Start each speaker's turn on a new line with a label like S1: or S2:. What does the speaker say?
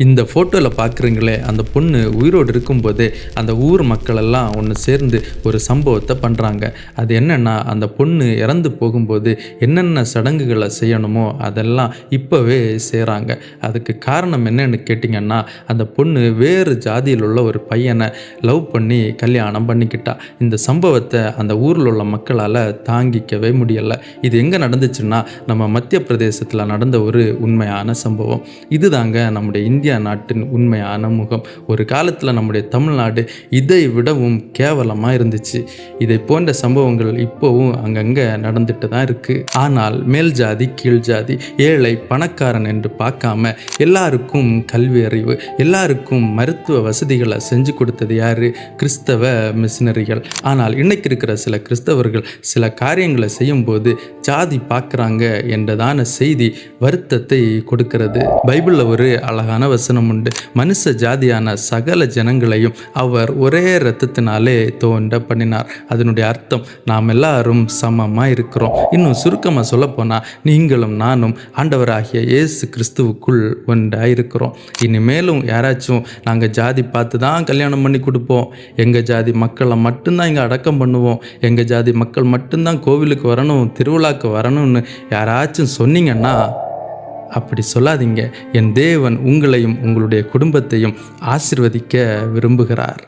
S1: இந்த ஃபோட்டோவில் பார்க்குறீங்களே, அந்த பொண்ணு உயிரோடு இருக்கும்போதே அந்த ஊர் மக்கள் எல்லாம் ஒன்று சேர்ந்து ஒரு சம்பவத்தை பண்ணுறாங்க. அது என்னென்னா, அந்த பொண்ணு இறந்து போகும்போது என்னென்ன சடங்குகளை செய்யணுமோ அதெல்லாம் இப்போவே செய்கிறாங்க. அதுக்கு காரணம் என்னன்னு கேட்டிங்கன்னா, அந்த பொண்ணு வேறு ஜாதியில் உள்ள ஒரு பையனை லவ் பண்ணி கல்யாணம் பண்ணிக்கிட்டா. இந்த சம்பவத்தை அந்த ஊரில் உள்ள மக்களால் தாங்கிக்கவே முடியலை. இது எங்கே நடந்துச்சுன்னா, நம்ம மத்திய பிரதேசத்தில் நடந்த ஒரு உண்மையான சம்பவம். இதுதாங்க நம்முடைய இந்தியா நாட்டின் உண்மையான முகம். ஒரு காலத்தில் நம்முடைய தமிழ்நாடு இதை விடவும் கேவலமாக இருந்துச்சு. இதை போன்ற சம்பவங்கள் இப்போவும் அங்கங்கே நடந்துட்டு தான் இருக்குது. ஆனால் மேல் ஜாதி கீழ் ஜாதி, ஏழை பணக்காரன் என்று பார்க்காம எல்லாருக்கும் கல்வி அறிவு, எல்லாருக்கும் மருத்துவ வசதிகளை செஞ்சு கொடுத்தது யாரு? கிறிஸ்தவ மிஷினரிகள். ஆனால் இன்னைக்கு இருக்கிற சில கிறிஸ்தவர்கள் சில காரியங்களை செய்யும்போது ஜாதி பார்க்குறாங்க என்றதான செய்தி வருத்தத்தை கொடுக்கிறது. பைபிளில் ஒரு அழகான வசனம் உண்டு. மனுஷ ஜாதியான சகல ஜனங்களையும் அவர் ஒரே இரத்தத்தினாலே தோன்ற பண்ணினார். அதனுடைய அர்த்தம், நாம் எல்லாரும் சமமாக இருக்கிறோம். இன்னும் சுருக்கமாக சொல்ல போனால், நீங்களும் நானும் ஆண்டவராகிய இயேசு கிறிஸ்துவுக்குள் ஒன்றாக இருக்கிறோம். இனிமேலும் யாராச்சும் நாங்கள் ஜாதி பார்த்து தான் கல்யாணம் பண்ணி கொடுப்போம், எங்கள் ஜாதி மக்களை மட்டும்தான் இங்கே அடக்கம் பண்ணுவோம், எங்கள் ஜாதி மக்கள் மட்டும்தான் கோவிலுக்கு வரணும், திருவிழாக்கு வரணும்னு யாராச்சும் சொன்னீங்கன்னா அப்படி சொல்லாதீங்க. என் தேவன் உங்களையும் உங்களுடைய குடும்பத்தையும் ஆசீர்வதிக்க விரும்புகிறார்.